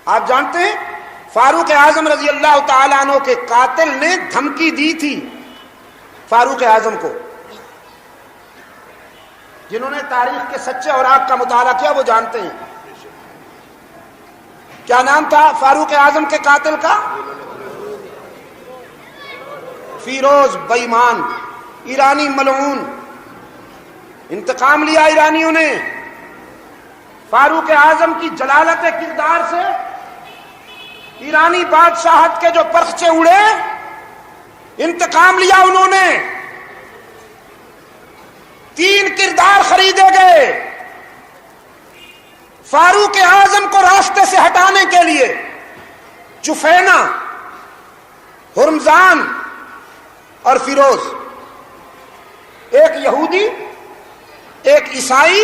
آپ جانتے ہیں فاروق اعظم رضی اللہ تعالیٰ عنہ کے قاتل نے دھمکی دی تھی فاروق اعظم کو. جنہوں نے تاریخ کے سچے اوراق کا مطالعہ کیا وہ جانتے ہیں. کیا نام تھا فاروق اعظم کے قاتل کا؟ فیروز بے ایمان، ایرانی ملعون. انتقام لیا ایرانیوں نے فاروق اعظم کی جلالت کردار سے. ایرانی بادشاہت کے جو پرخچے اڑے، انتقام لیا انہوں نے. 3 کردار خریدے گئے فاروق اعظم کو راستے سے ہٹانے کے لیے. جفینہ، ہرمزان اور فیروز. ایک یہودی، ایک عیسائی،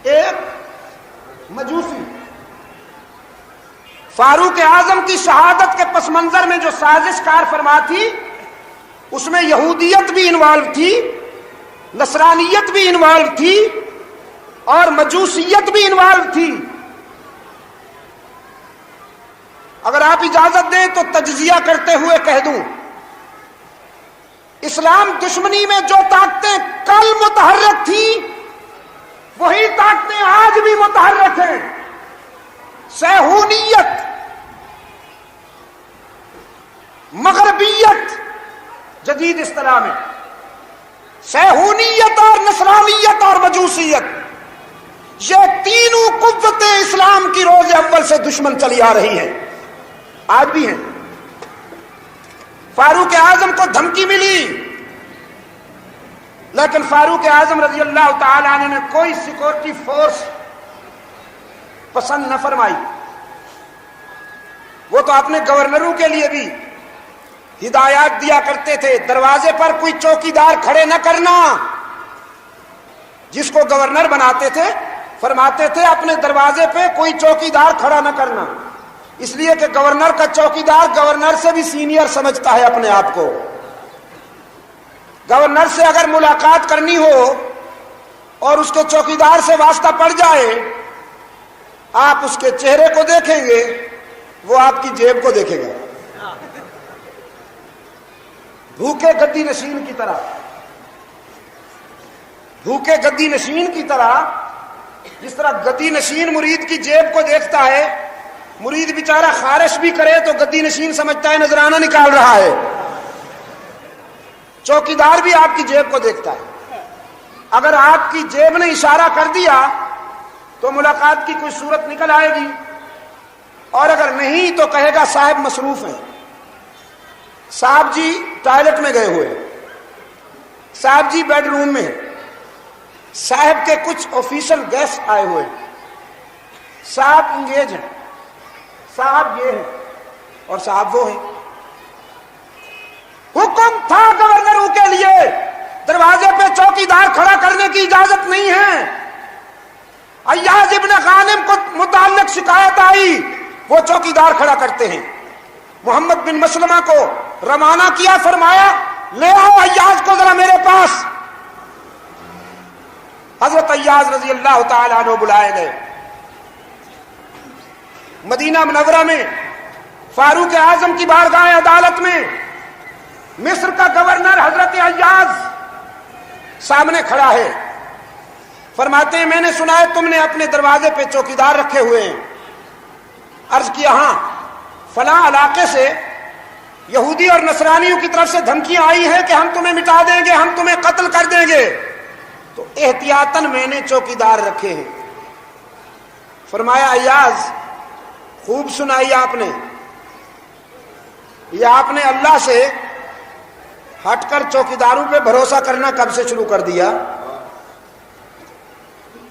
ایک مجوسی. فاروق اعظم کی شہادت کے پس منظر میں جو سازش کار فرما تھی اس میں یہودیت بھی انوالو تھی، نصرانیت بھی انوالو تھی اور مجوسیت بھی انوالو تھی. اگر آپ اجازت دیں تو تجزیہ کرتے ہوئے کہہ دوں، اسلام دشمنی میں جو طاقتیں کل متحرک تھیں وہی طاقتیں آج بھی متحرک ہیں. صہیونیت، مغربیت جدید اصطلاح میں، صہیونیت اور نصرانیت اور مجوسیت، یہ تینوں قوتیں اسلام کی روز اول سے دشمن چلی آ رہی ہیں، آج بھی ہیں. فاروق اعظم کو دھمکی ملی لیکن فاروق اعظم رضی اللہ تعالی عنہ نے کوئی سیکورٹی فورس پسند نہ فرمائی. وہ تو اپنے گورنروں کے لیے بھی ہدایات دیا کرتے تھے، دروازے پر کوئی چوکیدار کھڑے نہ کرنا. جس کو گورنر بناتے تھے فرماتے تھے اپنے دروازے پہ کوئی چوکیدار کھڑا نہ کرنا، اس لیے کہ گورنر کا چوکیدار گورنر سے بھی سینئر سمجھتا ہے اپنے آپ کو. گورنر سے اگر ملاقات کرنی ہو اور اس کے چوکیدار سے واسطہ پڑ جائے، آپ اس کے چہرے کو دیکھیں گے، وہ آپ کی جیب کو دیکھے گا. بھوکے گدی نشین کی طرح، بھوکے گدی نشین کی طرح، جس طرح گدی نشین مرید کی جیب کو دیکھتا ہے، مرید بیچارہ خارش بھی کرے تو گدی نشین سمجھتا ہے نذرانہ نکال رہا ہے. چوکیدار بھی آپ کی جیب کو دیکھتا ہے. اگر آپ کی جیب نے اشارہ کر دیا تو ملاقات کی کوئی صورت نکل آئے گی، اور اگر نہیں تو کہے گا صاحب مصروف ہیں، صاحب جی ٹوائلٹ میں گئے ہوئے، صاحب جی بیڈ روم میں ہیں، صاحب کے کچھ آفیشل گیسٹ آئے ہوئے، صاحب انگیج ہیں، صاحب یہ ہیں اور صاحب وہ ہیں. حکم تھا گورنروں کے لیے دروازے پہ چوکیدار کھڑا کرنے کی اجازت نہیں ہے. ایاز ابن غانم کو متعلق شکایت آئی، وہ چوکیدار کھڑا کرتے ہیں. محمد بن مسلمہ کو روانہ کیا، فرمایا لے آؤ ایاز کو ذرا میرے پاس. حضرت ایاز رضی اللہ تعالیٰ عنہ بلائے گئے. مدینہ منورہ میں فاروق اعظم کی بارگاہ عدالت میں مصر کا گورنر حضرت ایاز سامنے کھڑا ہے. فرماتے ہیں میں نے سنا ہے تم نے اپنے دروازے پہ چوکیدار رکھے ہوئے ہیں. عرض کیا ہاں، فلاں علاقے سے یہودی اور نصرانیوں کی طرف سے دھمکیاں آئی ہیں کہ ہم تمہیں مٹا دیں گے، ہم تمہیں قتل کر دیں گے، تو احتیاطاً میں نے چوکیدار رکھے ہیں. فرمایا ایاز خوب سنائی آپ نے، یہ آپ نے اللہ سے ہٹ کر چوکیداروں پہ بھروسہ کرنا کب سے شروع کر دیا؟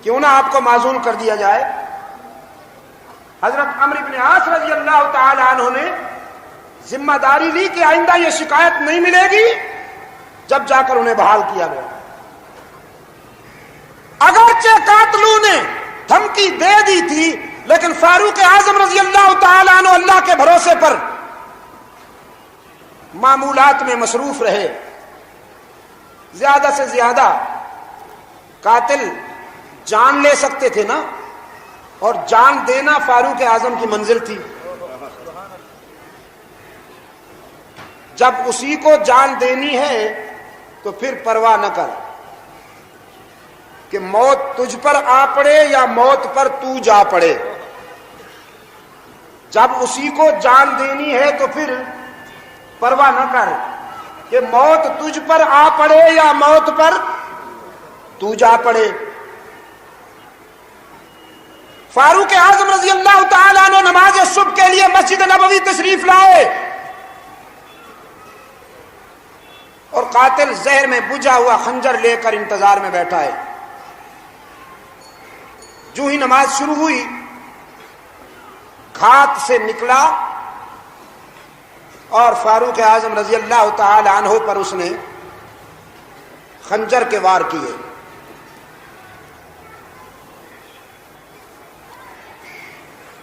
کیوں نہ آپ کو معزول کر دیا جائے. حضرت عمرو بن عاص رضی اللہ تعالی عنہ نے ذمہ داری لی کہ آئندہ یہ شکایت نہیں ملے گی، جب جا کر انہیں بحال کیا گیا. اگرچہ قاتلوں نے دھمکی دے دی تھی لیکن فاروق اعظم رضی اللہ تعالی عنہ اللہ کے بھروسے پر معمولات میں مصروف رہے. زیادہ سے زیادہ قاتل جان لے سکتے تھے نا، اور جان دینا فاروق اعظم کی منزل تھی. جب اسی کو جان دینی ہے تو پھر پرواہ نہ کر کہ موت تجھ پر آ پڑے یا موت پر تو جا پڑے. جب اسی کو جان دینی ہے تو پھر پرواہ نہ کر کہ موت تجھ پر آ پڑے یا موت پر تو جا پڑے. فاروق اعظم رضی اللہ تعالیٰ عنہ نماز صبح کے لیے مسجد نبوی تشریف لائے اور قاتل زہر میں بجھا ہوا خنجر لے کر انتظار میں بیٹھا ہے. جو ہی نماز شروع ہوئی گھات سے نکلا اور فاروق اعظم رضی اللہ تعالی عنہ پر اس نے خنجر کے وار کیے.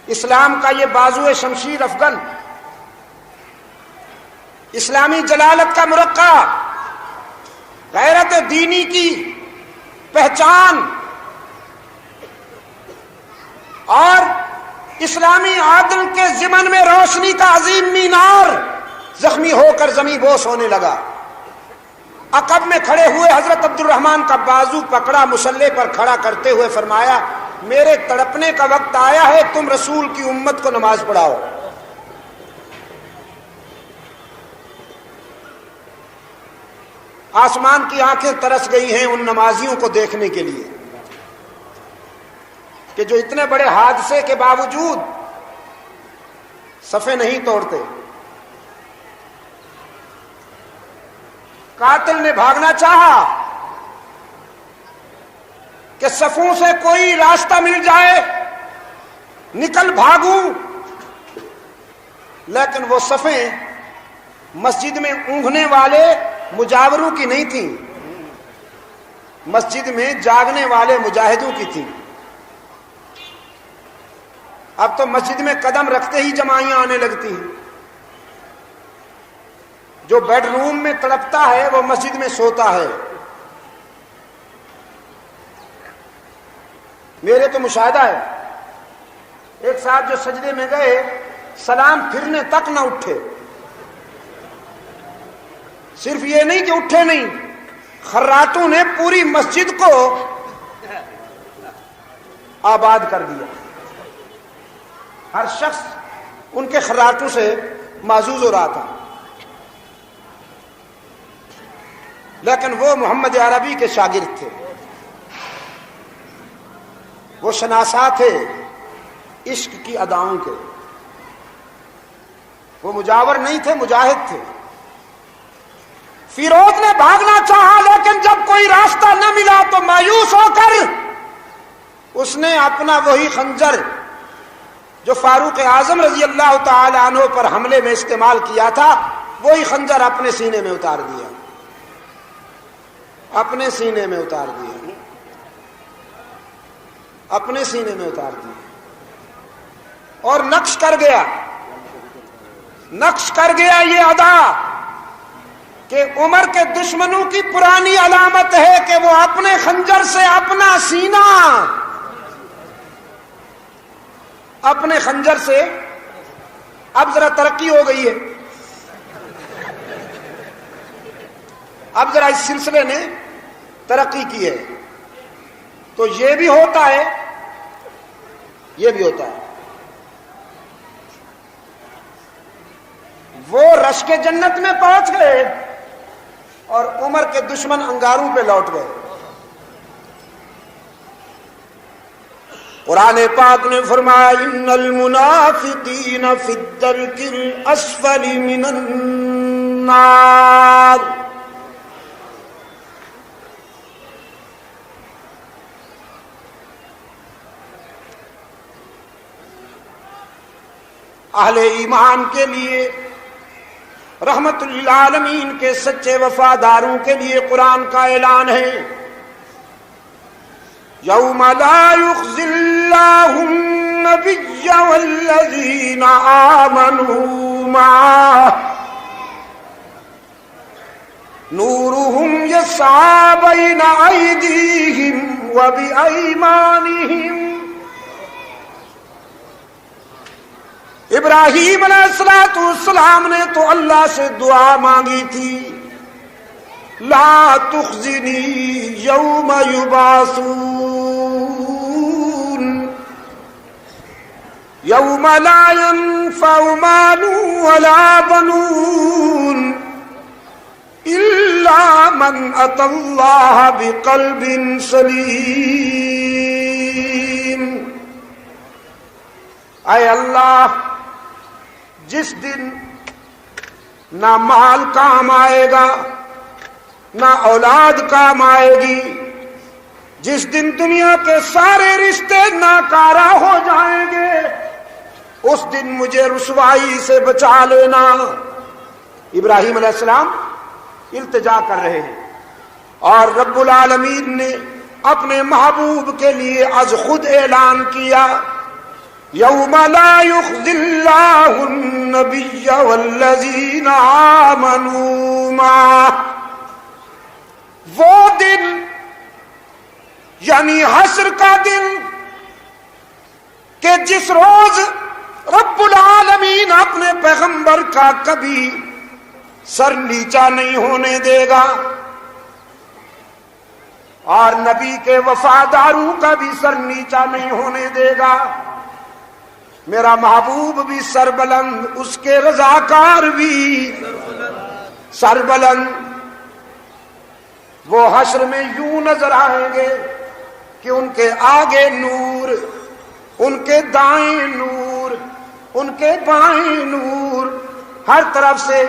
اسلام کا یہ بازو شمشیر افغن، اسلامی جلالت کا مرقع، غیرت دینی کی پہچان اور اسلامی عادل کے ضمن میں روشنی کا عظیم مینار زخمی ہو کر زمیں بوس ہونے لگا. عقب میں کھڑے ہوئے حضرت عبد الرحمن کا بازو پکڑا، مسلح پر کھڑا کرتے ہوئے فرمایا میرے تڑپنے کا وقت آیا ہے، تم رسول کی امت کو نماز پڑھاؤ. آسمان کی آنکھیں ترس گئی ہیں ان نمازیوں کو دیکھنے کے لیے کہ جو اتنے بڑے حادثے کے باوجود صفیں نہیں توڑتے. قاتل نے بھاگنا چاہا کہ صفوں سے کوئی راستہ مل جائے نکل بھاگوں، لیکن وہ صفیں مسجد میں اونگھنے والے مجاوروں کی نہیں تھیں، مسجد میں جاگنے والے مجاہدوں کی تھیں. اب تو مسجد میں قدم رکھتے ہی جمائیاں آنے لگتی ہیں. جو بیڈ روم میں تڑپتا ہے وہ مسجد میں سوتا ہے. میرے تو مشاہدہ ہے ایک صاحب جو سجدے میں گئے سلام پھرنے تک نہ اٹھے. صرف یہ نہیں کہ اٹھے نہیں، خراتوں نے پوری مسجد کو آباد کر دیا. ہر شخص ان کے خراتوں سے معزوز ہو رہا تھا. لیکن وہ محمد عربی کے شاگرد تھے، وہ شناسا تھے عشق کی اداؤں کے. وہ مجاور نہیں تھے، مجاہد تھے. فیروز نے بھاگنا چاہا لیکن جب کوئی راستہ نہ ملا تو مایوس ہو کر اس نے اپنا وہی خنجر جو فاروق اعظم رضی اللہ تعالی عنہ پر حملے میں استعمال کیا تھا وہی خنجر اپنے سینے میں اتار دیا، اپنے سینے میں اتار دیا، اپنے سینے میں اتار دیا اور نقش کر گیا، نقش کر گیا یہ ادا کہ عمر کے دشمنوں کی پرانی علامت ہے کہ وہ اپنے خنجر سے اپنا سینہ، اپنے خنجر سے. اب ذرا ترقی ہو گئی ہے، اب ذرا اس سلسلے نے ترقی کی ہے تو یہ بھی ہوتا ہے، یہ بھی ہوتا ہے. وہ رشک جنت میں پہنچ گئے اور عمر کے دشمن انگاروں پہ لوٹ گئے. قرآن پاک نے فرمایا ان المنافقین فی الدرک الاسفل من النار. اہل ایمان کے لیے، رحمت للعالمین کے سچے وفاداروں کے لیے قرآن کا اعلان ہے یوم لا یخزی اللہ النبی والذین آمنوا معہ نورهم یسعی بین ایدیہم وبایمانہم ابراہیم علیہ السلام نے تو اللہ سے دعا مانگی تھی، لا تخزنی یوم یبعثون یوم لا ينفع مال ولا بنون الا من اتى اللہ بقلب سلیم۔ اے اللہ، جس دن نہ مال کام آئے گا نہ اولاد کام آئے گی، جس دن دنیا کے سارے رشتے ناکارہ ہو جائیں گے، اس دن مجھے رسوائی سے بچا لینا۔ ابراہیم علیہ السلام التجا کر رہے ہیں، اور رب العالمین نے اپنے محبوب کے لیے از خود اعلان کیا، یوم لا یخزی اللہ النبی والذین آمنوا معہ۔ وہ دن یعنی حشر کا دن کہ جس روز رب العالمین اپنے پیغمبر کا کبھی سر نیچا نہیں ہونے دے گا، اور نبی کے وفاداروں کا بھی سر نیچا نہیں ہونے دے گا۔ میرا محبوب بھی سربلند، اس کے رضاکار بھی سربلند۔ وہ حشر میں یوں نظر آئیں گے کہ ان کے آگے نور، ان کے دائیں نور، ان کے بائیں نور، ہر طرف سے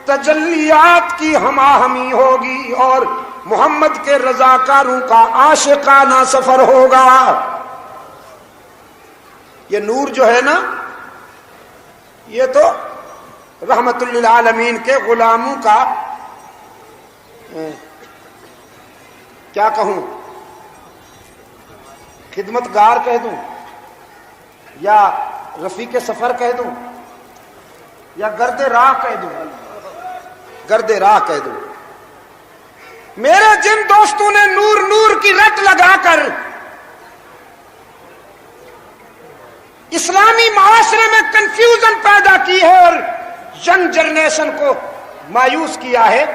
تجلیات کی ہماہمی ہوگی، اور محمد کے رضاکاروں کا عاشقانہ سفر ہوگا۔ یہ نور جو ہے نا، یہ تو رحمت للعالمین کے غلاموں کا کیا کہوں، خدمت گار کہہ دوں، یا رفیق سفر کہہ دوں، یا گرد راہ کہہ دوں، گرد راہ کہہ دوں۔ میرے جن دوستوں نے نور نور کی رٹ لگا کر اسلامی معاشرے میں کنفیوژن پیدا کی ہے اور ینگ جنریشن کو مایوس کیا ہے،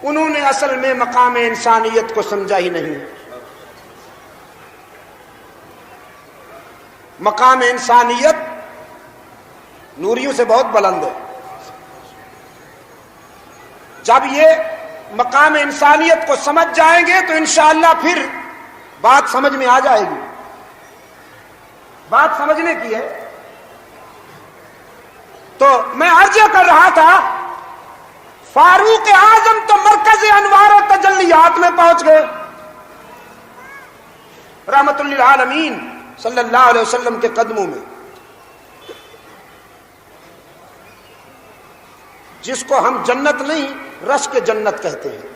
انہوں نے اصل میں مقام انسانیت کو سمجھا ہی نہیں۔ مقام انسانیت نوریوں سے بہت بلند ہے۔ جب یہ مقام انسانیت کو سمجھ جائیں گے تو انشاءاللہ پھر بات سمجھ میں آ جائے گی۔ بات سمجھنے کی ہے۔ تو میں عرض کر رہا تھا، فاروق اعظم تو مرکز انوار و تجلیات میں پہنچ گئے، رحمت للعالمین صلی اللہ علیہ وسلم کے قدموں میں، جس کو ہم جنت نہیں رشک جنت کہتے ہیں۔